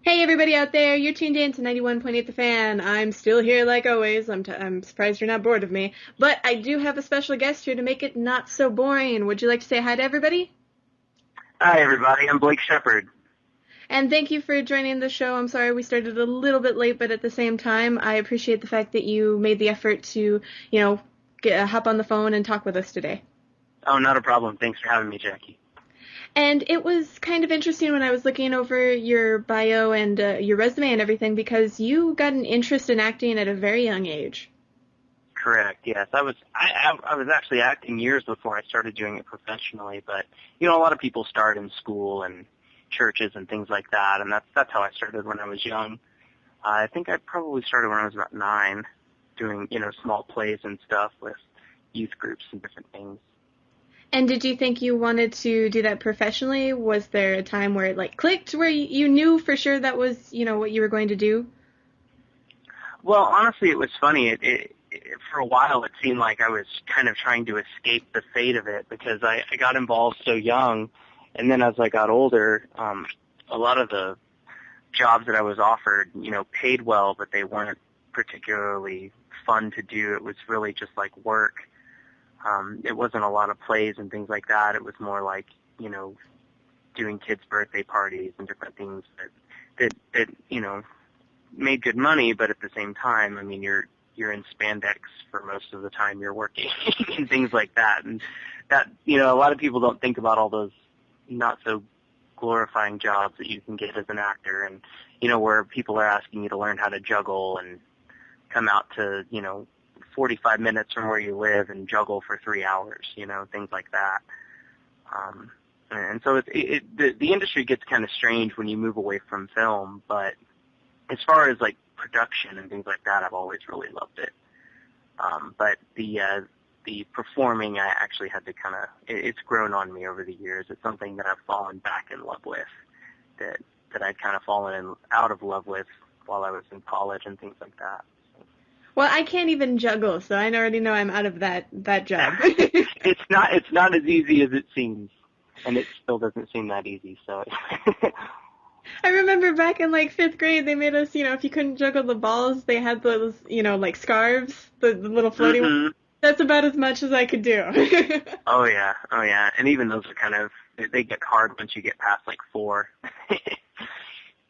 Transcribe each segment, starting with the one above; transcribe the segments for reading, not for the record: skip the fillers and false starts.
Hey everybody out there, you're tuned in to 91.8 The Fan. I'm still here like always. I'm surprised you're not bored of me. But I do have a special guest here to make it not so boring. Would you like to say hi to everybody? Hi, everybody. I'm Blake Shepard. And thank you for joining the show. I'm sorry we started a little bit late, but at the same time, I appreciate the fact that you made the effort to, hop on the phone and talk with us today. Oh, not a problem. Thanks for having me, Jackie. And it was kind of interesting when I was looking over your bio and your resume and everything because you got an interest in acting at a very young age. Correct. Yes, I was actually acting years before I started doing it professionally. But a lot of people start in school and churches and things like that, and that's how I started when I was young. I think I probably started when I was about 9, doing small plays and stuff with youth groups and different things. And did you think you wanted to do that professionally? Was there a time where it clicked, where you knew for sure that was, what you were going to do? Well, honestly, it was funny. It for a while it seemed like I was kind of trying to escape the fate of it because I got involved so young, and then as I got older, a lot of the jobs that I was offered, paid well, but they weren't particularly fun to do. It was really just like work. It wasn't a lot of plays and things like that. It was more like, doing kids' birthday parties and different things that made good money, but at the same time, I mean, you're in spandex for most of the time you're working and things like that. And that, a lot of people don't think about all those not so glorifying jobs that you can get as an actor, and where people are asking you to learn how to juggle and come out to 45 minutes from where you live and juggle for 3 hours, things like that. And so the industry gets kind of strange when you move away from film, but as far as like production and things like that, I've always really loved it. But the performing, I actually had to it's grown on me over the years. It's something that I've fallen back in love with, that I'd kind of fallen out of love with while I was in college and things like that. Well, I can't even juggle, so I already know I'm out of that job. It's not as easy as it seems, and it still doesn't seem that easy. So. I remember back in fifth grade, they made us, if you couldn't juggle the balls, they had those, scarves, the little floating Mm-hmm. ones. That's about as much as I could do. Oh yeah, and even those are they get hard once you get past 4.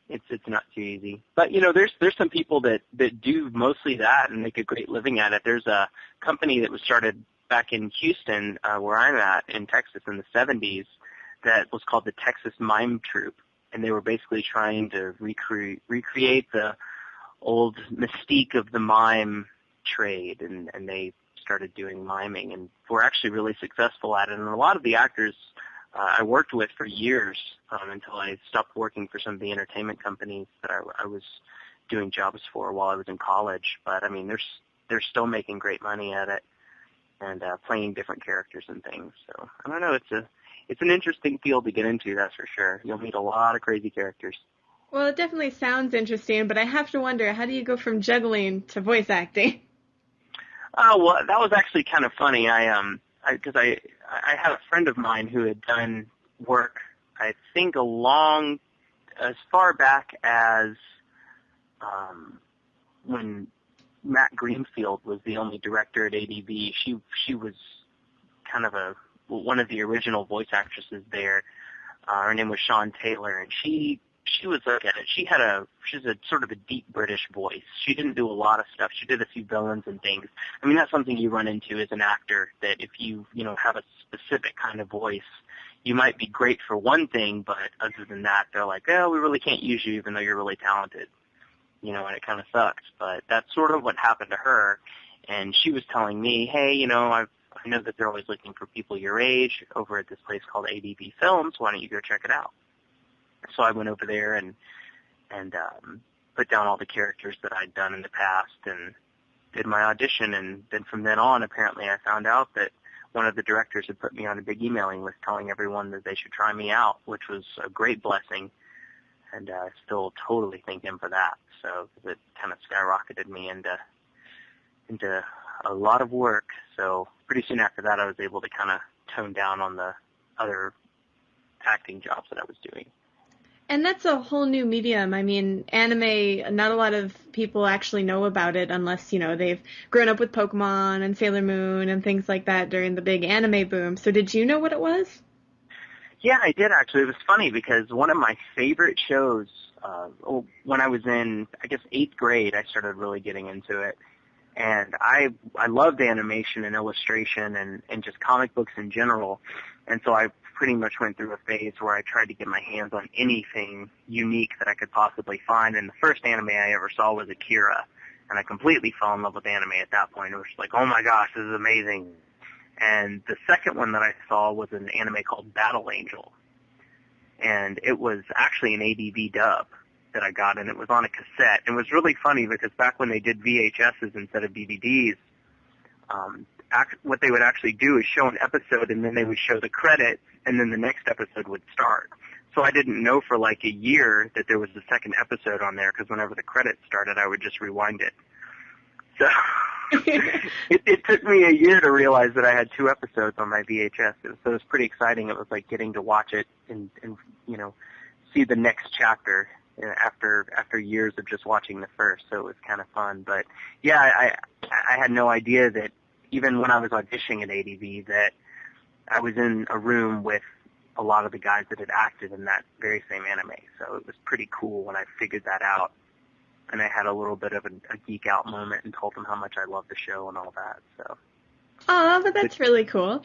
It's not too easy. But there's some people that do mostly that and make a great living at it. There's a company that was started back in Houston, where I'm at in Texas in the 70s, that was called the Texas Mime Troupe, and they were basically trying to recreate the old mystique of the mime trade, and they started doing miming and were actually really successful at it. And a lot of the actors I worked with for years, until I stopped working for some of the entertainment companies that I was doing jobs for while I was in college. But I mean, they're still making great money at it and playing different characters and things. So I don't know. It's an interesting field to get into, that's for sure. You'll meet a lot of crazy characters. Well, it definitely sounds interesting, but I have to wonder, how do you go from juggling to voice acting? Oh, well, that was actually kind of funny. Because I had a friend of mine who had done work, I think, as far back as when Matt Greenfield was the only director at ADV. She was kind of one of the original voice actresses there. Her name was Sean Taylor, and she was she's a sort of a deep British voice. She didn't do a lot of stuff. She did a few villains and things. I mean, that's something you run into as an actor, that if you have a specific kind of voice, you might be great for one thing, but other than that, they're like, oh, we really can't use you even though you're really talented. And it kind of sucks. But that's sort of what happened to her. And she was telling me, hey, I know that they're always looking for people your age over at this place called ADV Films. Why don't you go check it out? So I went over there and put down all the characters that I'd done in the past and did my audition. And then from then on, apparently I found out that one of the directors had put me on a big emailing list telling everyone that they should try me out, which was a great blessing. And I still totally thank him for that. So it kind of skyrocketed me into a lot of work. So pretty soon after that, I was able to kind of tone down on the other acting jobs that I was doing. And that's a whole new medium. I mean, anime, not a lot of people actually know about it unless, they've grown up with Pokemon and Sailor Moon and things like that during the big anime boom. So did you know what it was? Yeah, I did actually. It was funny because one of my favorite shows, when I was in, I guess, 8th grade, I started really getting into it. And I loved animation and illustration and just comic books in general. And so I pretty much went through a phase where I tried to get my hands on anything unique that I could possibly find. And the first anime I ever saw was Akira. And I completely fell in love with anime at that point. It was like, oh my gosh, this is amazing. And the second one that I saw was an anime called Battle Angel. And it was actually an ADV dub that I got, and it was on a cassette. It was really funny because back when they did VHSs instead of DVDs, what they would actually do is show an episode, and then they would show the credits, and then the next episode would start. So I didn't know for like a year that there was a second episode on there, because whenever the credits started, I would just rewind it. So it took me a year to realize that I had 2 episodes on my VHS. So it was pretty exciting. It was like getting to watch it and see the next chapter after years of just watching the first. So it was kind of fun. But yeah, I had no idea that even when I was auditioning at ADV that I was in a room with a lot of the guys that had acted in that very same anime. So it was pretty cool when I figured that out. And I had a little bit of a geek out moment and told them how much I loved the show and all that. So. Oh, but that's really cool.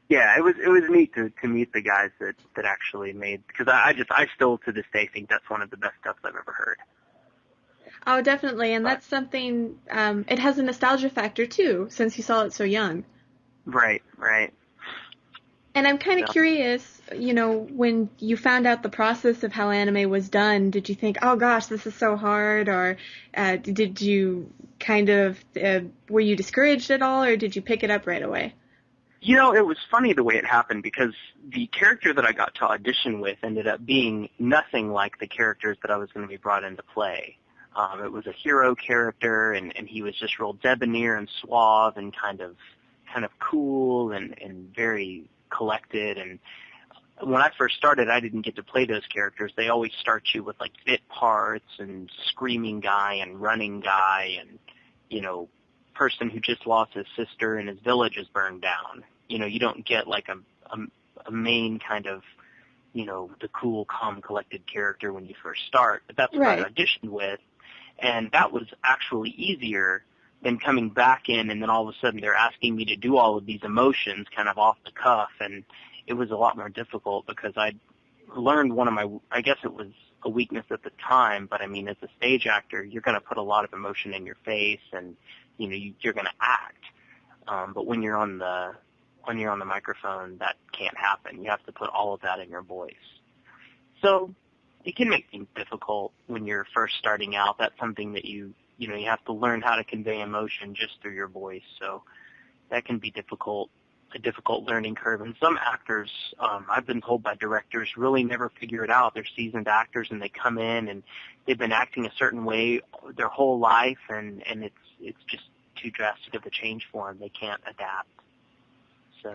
Yeah, it was neat to meet the guys that actually made, because I still to this day think that's one of the best stuff I've ever heard. Oh, definitely, and that's something. It has a nostalgia factor too, since you saw it so young. Right. And I'm kind of curious, when you found out the process of how anime was done, did you think, oh gosh, this is so hard, or did you kind of, were you discouraged at all, or did you pick it up right away? It was funny the way it happened, because the character that I got to audition with ended up being nothing like the characters that I was going to be brought into play. It was a hero character, and he was just real debonair and suave and kind of cool and very collected. And when I first started, I didn't get to play those characters. They always start you with like bit parts and screaming guy and running guy and, person who just lost his sister and his village is burned down. You don't get like a main kind of, the cool, calm, collected character when you first start. But that's what I auditioned with. And that was actually easier than coming back in, and then all of a sudden they're asking me to do all of these emotions kind of off the cuff, and it was a lot more difficult because I'd learned one of my, I guess it was a weakness at the time, but I mean, as a stage actor, you're going to put a lot of emotion in your face, and you're going to act. But when you're on the microphone, that can't happen. You have to put all of that in your voice. So it can make things difficult when you're first starting out. That's something that you have to learn how to convey emotion just through your voice. So that can be a difficult learning curve. And some actors, I've been told by directors, really never figure it out. They're seasoned actors, and they come in and they've been acting a certain way their whole life, and it's just too drastic of a change for them. They can't adapt. So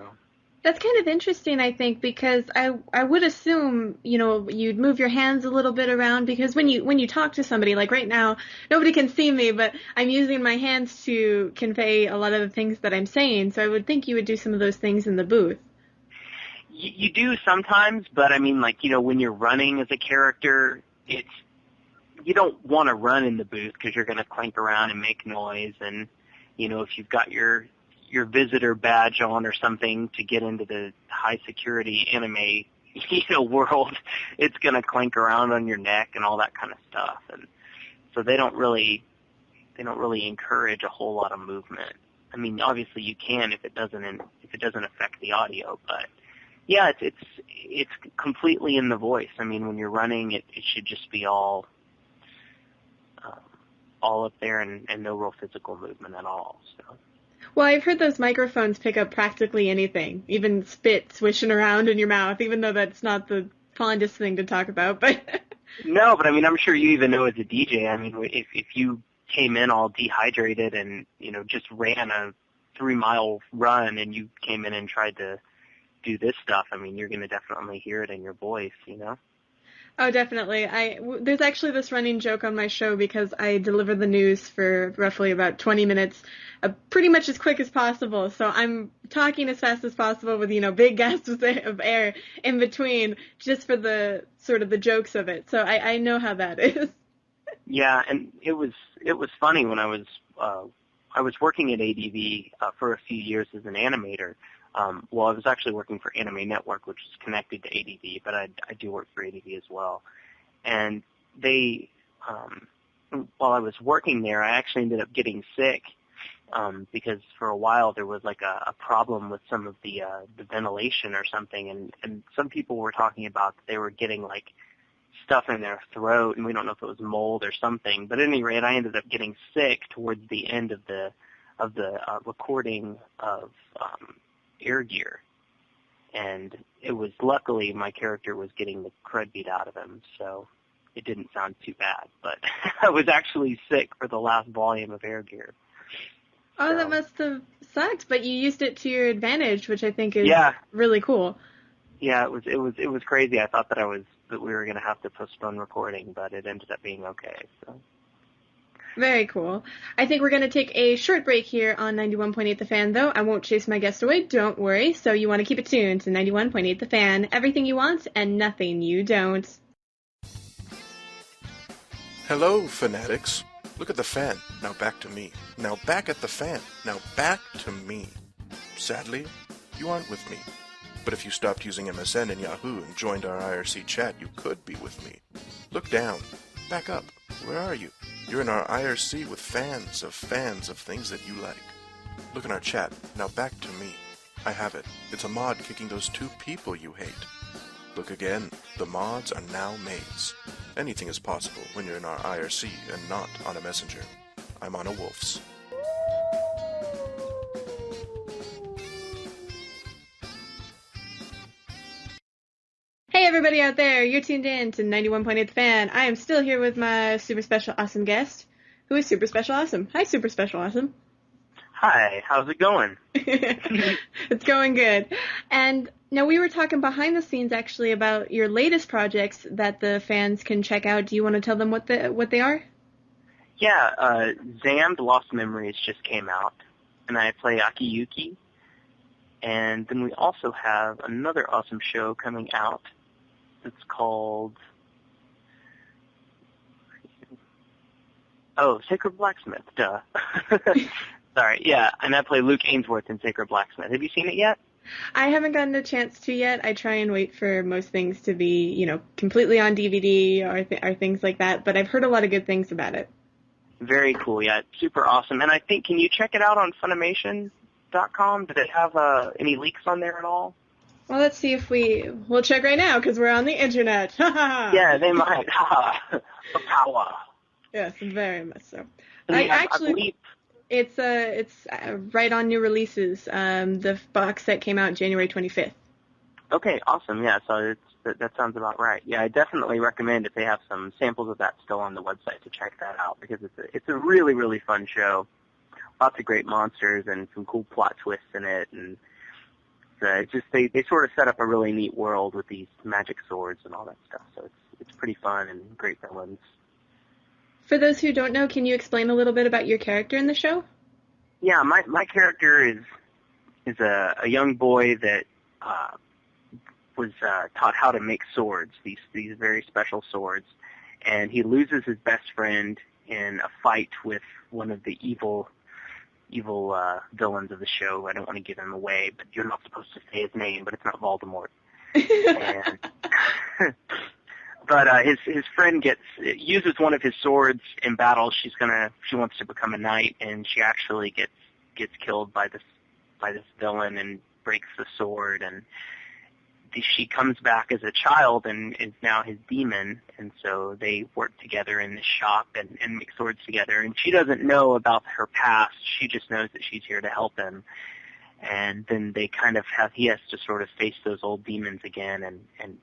that's kind of interesting, I think, because I would assume, you'd move your hands a little bit around, because when you talk to somebody, like right now, nobody can see me, but I'm using my hands to convey a lot of the things that I'm saying, so I would think you would do some of those things in the booth. You do sometimes, but I mean, like, when you're running as a character, you don't want to run in the booth because you're going to clank around and make noise, and, if you've got your visitor badge on or something to get into the high security anime, world, it's going to clank around on your neck and all that kind of stuff. And so they don't really encourage a whole lot of movement. I mean, obviously you can if it doesn't affect the audio, but yeah, it's completely in the voice. I mean, when you're running, it should just be all up there and no real physical movement at all. So. Well, I've heard those microphones pick up practically anything, even spit swishing around in your mouth, even though that's not the fondest thing to talk about. But no, but I mean, I'm sure you even know as a DJ. I mean, if you came in all dehydrated and just ran a 3-mile run and you came in and tried to do this stuff, I mean, you're going to definitely hear it in your voice, Oh, definitely. There's actually this running joke on my show because I deliver the news for roughly about 20 minutes, pretty much as quick as possible. So I'm talking as fast as possible with, big gasps of air in between just for the sort of the jokes of it. So I know how that is. Yeah, and it was funny when I was working at ADV for a few years as an animator. Well, I was actually working for Anime Network, which is connected to ADV, but I do work for ADV as well. And they, while I was working there, I actually ended up getting sick because for a while there was like a problem with some of the ventilation or something, and some people were talking about that they were getting like stuff in their throat, and we don't know if it was mold or something. But at any rate, I ended up getting sick towards the end of the recording of Air Gear, and it was luckily my character was getting the crud beat out of him, so it didn't sound too bad. But I was actually sick for the last volume of Air Gear. Oh, that must have sucked, but you used it to your advantage, which I think is really cool. Yeah, it was crazy. I thought that we were going to have to postpone recording, but it ended up being okay. So. Very cool. I think we're going to take a short break here on 91.8 The Fan, though. I won't chase my guest away, don't worry. So you want to keep it tuned to 91.8 The Fan. Everything you want and nothing you don't. Hello, fanatics. Look at the fan. Now back to me. Now back at the fan. Now back to me. Sadly, you aren't with me. But if you stopped using MSN and Yahoo and joined our IRC chat, you could be with me. Look down. Back up. Where are you? You're in our IRC with fans of things that you like. Look in our chat. Now back to me. I have it. It's a mod kicking those two people you hate. Look again. The mods are now maids. Anything is possible when you're in our IRC and not on a messenger. I'm on a Wolf's. Hey everybody out there, you're tuned in to 91.8 The Fan. I am still here with my super special awesome guest, who is super special awesome. Hi, super special awesome. Hi, how's it going? It's going good. And now we were talking behind the scenes actually about your latest projects that the fans can check out. Do you want to tell them what they are? Yeah, Xam'd Lost Memories just came out, and I play Akiyuki. And then we also have another awesome show coming out. It's called Sacred Blacksmith, duh. Sorry, yeah, and I play Luke Ainsworth in Sacred Blacksmith. Have you seen it yet? I haven't gotten a chance to yet. I try and wait for most things to be, completely on DVD or things like that, but I've heard a lot of good things about it. Very cool, yeah, it's super awesome. And I think, can you check it out on Funimation.com? Do they have any leaks on there at all? Well, let's see if we'll check right now because we're on the internet. Yeah, they might. The power. Yes, very much so. I believe it's right on new releases. The box set came out January 25th. Okay, awesome. Yeah, so that sounds about right. Yeah, I definitely recommend if they have some samples of that still on the website to check that out because it's a really, really fun show. Lots of great monsters and some cool plot twists in it, and they sort of set up a really neat world with these magic swords and all that stuff. So it's pretty fun and great villains. For those who don't know, can you explain a little bit about your character in the show? Yeah, my character is a young boy that was taught how to make swords, these very special swords, and he loses his best friend in a fight with one of the evil villains of the show. I don't want to give him away, but you're not supposed to say his name, but it's not Voldemort. But his friend uses one of his swords in battle. She wants to become a knight, and she actually gets killed by this villain and breaks the sword, and she comes back as a child and is now his demon, and so they work together in this shop and make swords together. And she doesn't know about her past. She just knows that she's here to help him. And then they kind of he has to sort of face those old demons again and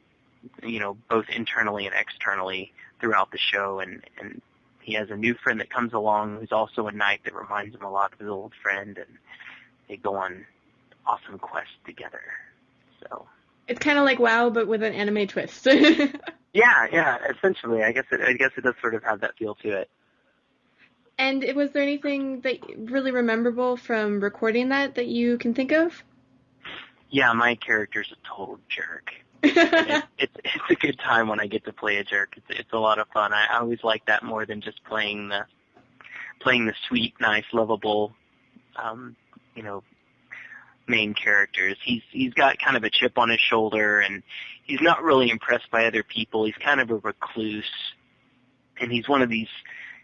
both internally and externally throughout the show. And he has a new friend that comes along who's also a knight that reminds him a lot of his old friend, and they go on awesome quests together. So. It's kind of like WoW, but with an anime twist. Yeah, essentially. I guess it does sort of have that feel to it. And was there anything that really memorable from recording that you can think of? Yeah, my character's a total jerk. It's a good time when I get to play a jerk. It's a lot of fun. I always like that more than just playing the sweet, nice, lovable, main characters. He's got kind of a chip on his shoulder, and he's not really impressed by other people. He's kind of a recluse, and he's one of these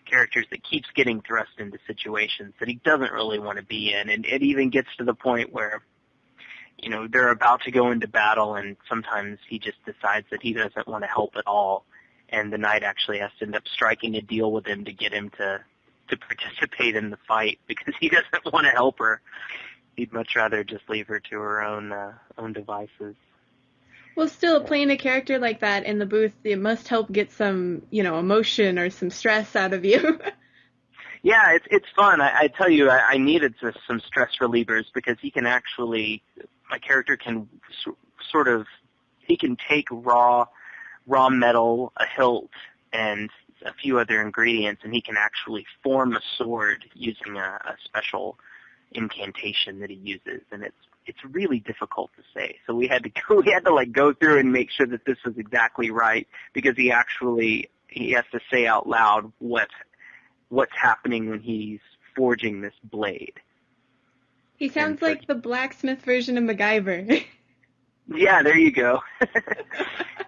characters that keeps getting thrust into situations that he doesn't really want to be in, and it even gets to the point where, they're about to go into battle, and sometimes he just decides that he doesn't want to help at all, and the knight actually has to end up striking a deal with him to get him to participate in the fight because he doesn't want to help her. He'd much rather just leave her to her own devices. Well, still, playing a character like that in the booth, it must help get some, emotion or some stress out of you. Yeah, it's fun. I tell you, I needed some stress relievers because my character can he can take raw metal, a hilt, and a few other ingredients, and he can actually form a sword using a special incantation that he uses, and it's really difficult to say. So we had to go through and make sure that this was exactly right, because he has to say out loud what's happening when he's forging this blade. He sounds like the blacksmith version of MacGyver. Yeah, there you go.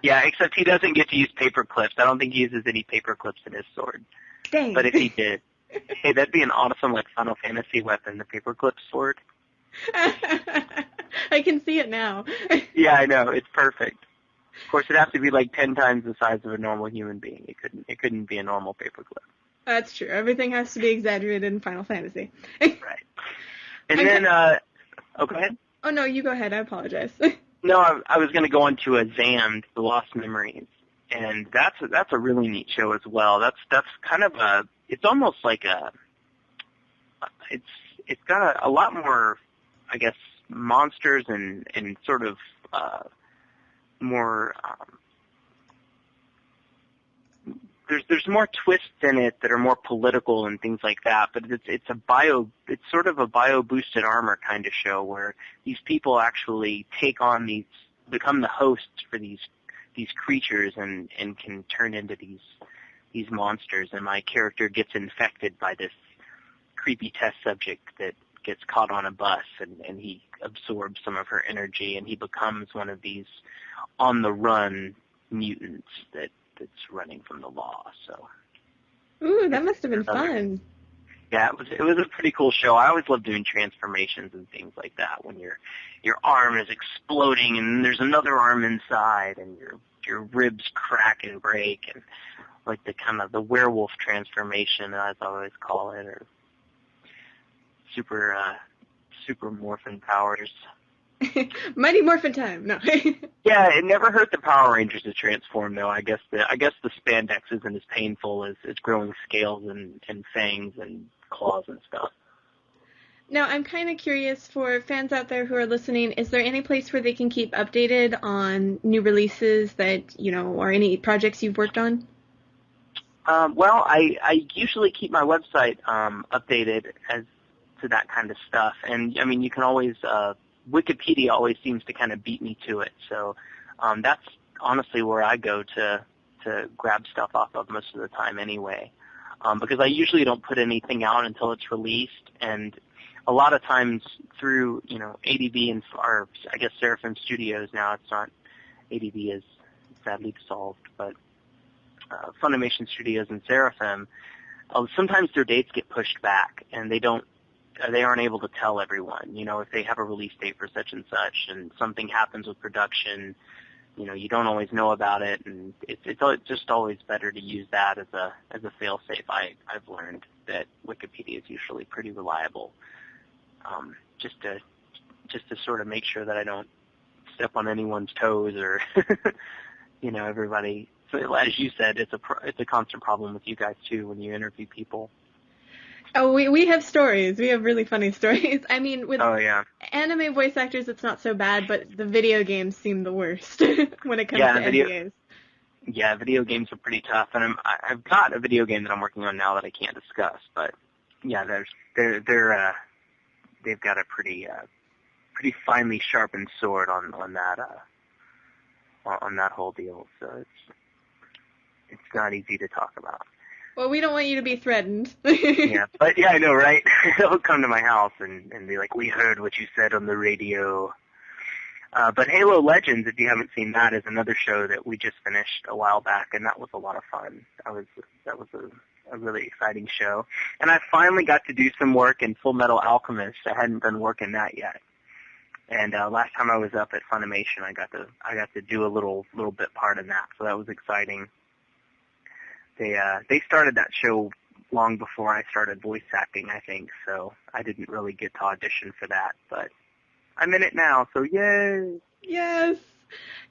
Yeah, except he doesn't get to use paper clips. I don't think he uses any paper clips in his sword. Dang. But if he did, hey, that'd be an awesome Final Fantasy weapon, the paperclip sword. I can see it now. Yeah, I know. It's perfect. Of course, it'd have to be 10 times the size of a normal human being. It couldn't be a normal paperclip. That's true. Everything has to be exaggerated in Final Fantasy. Right. And then, go ahead. Oh, no, you go ahead. I apologize. No, I was going to go on to a Xam'd, The Lost Memories, and that's a really neat show as well. That's kind of it's almost like it's got a lot more, I guess, monsters and sort of more. There's more twists in it that are more political and things like that, but it's sort of a bio-boosted armor kind of show where these people actually become the hosts for these creatures and can turn into these monsters, and my character gets infected by this creepy test subject that gets caught on a bus, and he absorbs some of her energy, and he becomes one of these on-the-run mutants that's running from the law. So, ooh, that must have been fun. Yeah, it was a pretty cool show. I always love doing transformations and things like that when your arm is exploding and there's another arm inside and your ribs crack and break, and like the werewolf transformation, as I always call it, or super morphin powers. Mighty Morphin time. No. Yeah, it never hurt the Power Rangers to transform, though. I guess the spandex isn't as painful as growing scales and fangs and claws and stuff. Now, I'm kind of curious, for fans out there who are listening, is there any place where they can keep updated on new releases that, or any projects you've worked on? Well, I usually keep my website updated as to that kind of stuff, and I mean, you can always Wikipedia always seems to kind of beat me to it, so that's honestly where I go to grab stuff off of most of the time anyway, because I usually don't put anything out until it's released, and a lot of times through ADB or I guess Seraphim Studios now, it's not, ADB is sadly dissolved, but Funimation Studios and Seraphim, sometimes their dates get pushed back, and they aren't able to tell everyone, if they have a release date for such and such, and something happens with production, you don't always know about it, and it's just always better to use that as a fail-safe. I've learned that Wikipedia is usually pretty reliable, just to sort of make sure that I don't step on anyone's toes or, everybody. So as you said, it's a constant problem with you guys too when you interview people. Oh, we have stories. We have really funny stories. I mean, with anime voice actors, it's not so bad, but the video games seem the worst when it comes to NDAs. Yeah, video games are pretty tough, and I've got a video game that I'm working on now that I can't discuss. But yeah, they've got a pretty finely sharpened sword on that whole deal. So it's not easy to talk about. Well, we don't want you to be threatened. Yeah, but yeah, I know, right? They'll come to my house and be like, "We heard what you said on the radio." But Halo Legends, if you haven't seen that, is another show that we just finished a while back, and that was a lot of fun. That was a really exciting show. And I finally got to do some work in Full Metal Alchemist. I hadn't done work in that yet. And last time I was up at Funimation, I got to do a little bit part in that, so that was exciting. They started that show long before I started voice acting, I think, so I didn't really get to audition for that, but I'm in it now, so yay! Yes!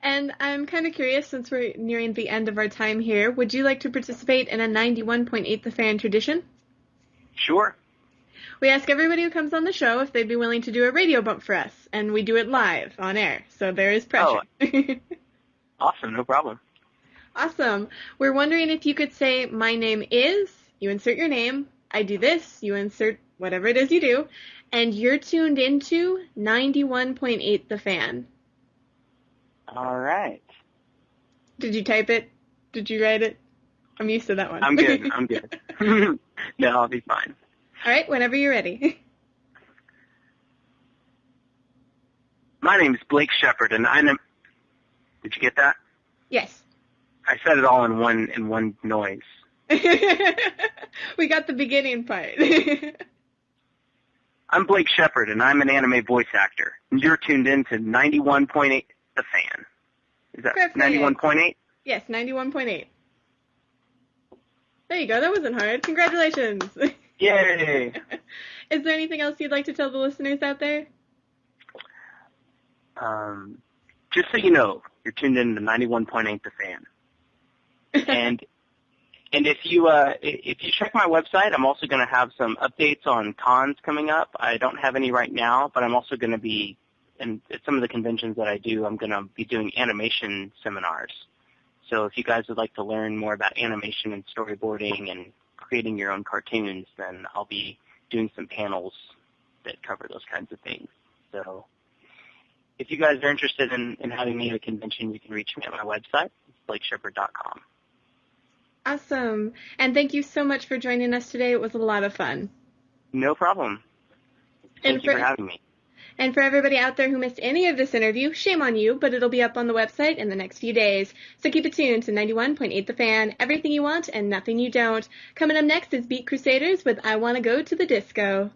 And I'm kind of curious, since we're nearing the end of our time here, would you like to participate in a 91.8 The Fan tradition? Sure. We ask everybody who comes on the show if they'd be willing to do a radio bump for us, and we do it live, on air, so there is pressure. Oh. Awesome, no problem. Awesome. We're wondering if you could say, "My name is," you insert your name, "I do this," you insert whatever it is you do, and you're tuned into 91.8 The Fan. All right. Did you type it? Did you write it? I'm used to that one. I'm good. No, I'll be fine. All right, whenever you're ready. My name is Blake Shepard, and I'm... Did you get that? Yes. I said it all in one noise. We got the beginning part. I'm Blake Shepard, and I'm an anime voice actor. And you're tuned in to 91.8 The Fan. Is that 91.8? Yes, 91.8. There you go. That wasn't hard. Congratulations. Yay! Is there anything else you'd like to tell the listeners out there? Just so you know, you're tuned in to 91.8 The Fan. And if you check my website, I'm also going to have some updates on cons coming up. I don't have any right now, but I'm also going to be, and at some of the conventions that I do, I'm going to be doing animation seminars. So if you guys would like to learn more about animation and storyboarding and creating your own cartoons, then I'll be doing some panels that cover those kinds of things. So if you guys are interested in having me at a convention, you can reach me at my website, blakeshepard.com. Awesome. And thank you so much for joining us today. It was a lot of fun. No problem. Thank you for having me. And for everybody out there who missed any of this interview, shame on you, but it'll be up on the website in the next few days. So keep it tuned to 91.8 The Fan, everything you want and nothing you don't. Coming up next is Beat Crusaders with I Wanna Go to the Disco.